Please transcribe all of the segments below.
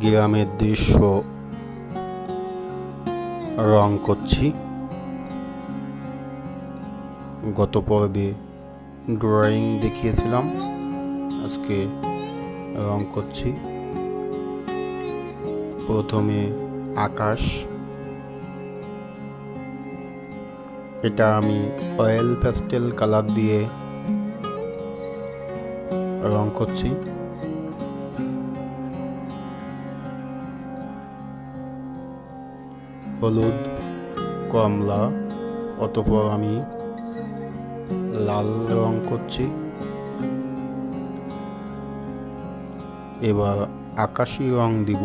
গ্রামের দৃশ্য রং করছি। গত পর্বে ড্রয়িং দেখিয়েছিলাম, আজকে রং করছি। প্রথমে আকাশ, এটা আমি অয়েল প্যাস্টেল কালার দিয়ে রং করছি। হলুদ, কমলা, অতঃপর আমি লাল রং করছি। এবার আকাশি রং দিব।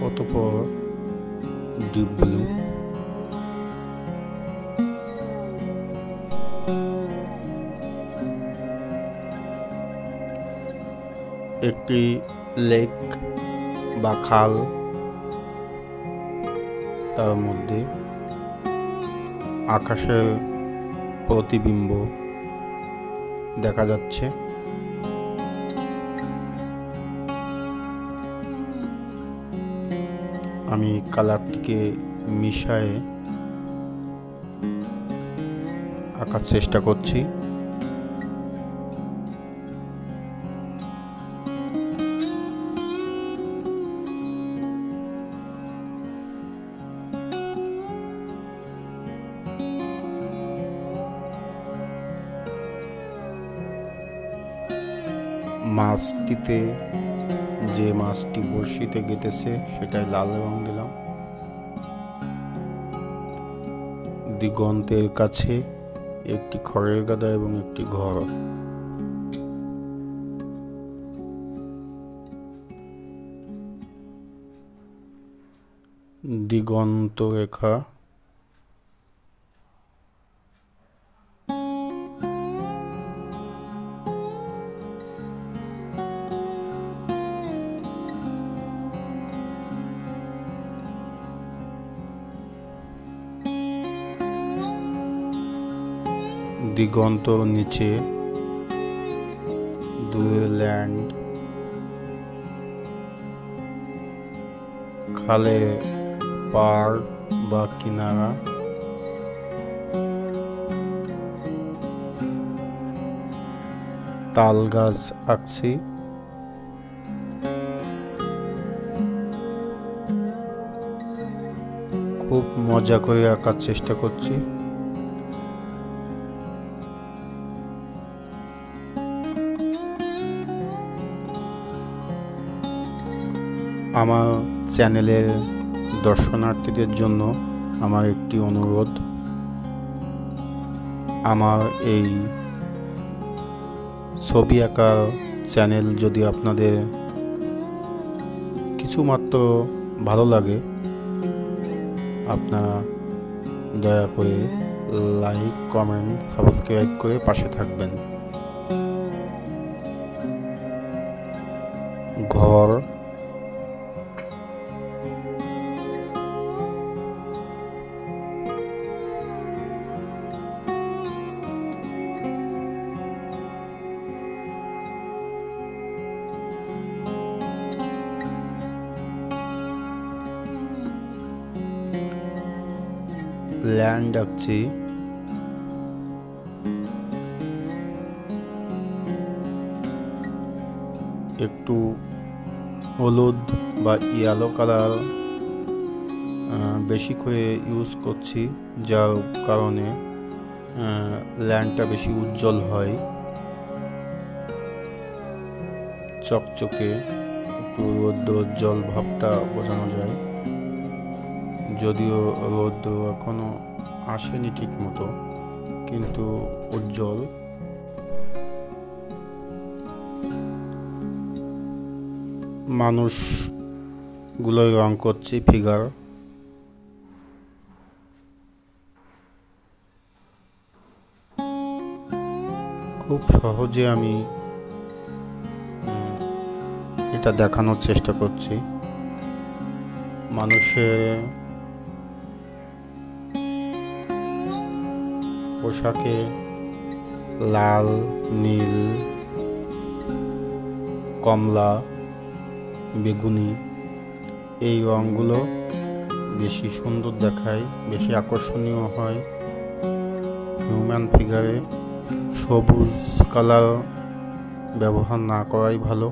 অতঃপর ডিপ ব্লু, একটি লেক বা খাল, তার মধ্যে আকাশের প্রতিবিম্ব দেখা যাচ্ছে। আমি কালারটিকে মিশায়ে আঁকার চেষ্টা করছি। মাছটিতে, যে মাছটি বড়শিতে গেঁথেছে সেটাই লাল রং দিলাম। দিগন্তের কাছে একটি খড়ের গাদা এবং একটি ঘর। দিগন্ত রেখা, দিগন্ত নিচে দূরে ল্যান্ড, খালে পাড় বা কিনারা, তাল গাছ আঁকছি। খুব মজা করে আঁকার চেষ্টা করছি। আমার চ্যানেলের দর্শনার্থীদের জন্য আমার একটি অনুরোধ, আমার এই ছবি আঁকা চ্যানেল যদি আপনাদের কিছুমাত্র ভালো লাগে, আপনারা দয়া করে লাইক, কমেন্ট, সাবস্ক্রাইব করে পাশে থাকবেন। ঘর, ল্যান্ড আঁকছি। একটু হলুদ বা ইয়েলো কালার বেশি করে ইউজ করছি, যার কারণে ল্যান্ডটা বেশি উজ্জ্বল হয়, চকচকে, একটু রৌদ্রোজ্জ্বল ভাবটা বোঝানো যায়। যদিও রৌদ্র এখনো আসেনি ঠিক মতো, কিন্তু উজ্জ্বল। মানুষগুলোই রং করছি, ফিগার। খুব সহজে আমি এটা দেখানোর চেষ্টা করছি। মানুষের পোশাকে লাল, নীল, কমলা, বেগুনি এই রঙগুলো বেশি সুন্দর দেখায়, বেশি আকর্ষণীয় হয়। হিউম্যান ফিগারে সবুজ কালার ব্যবহার না করাই ভালো।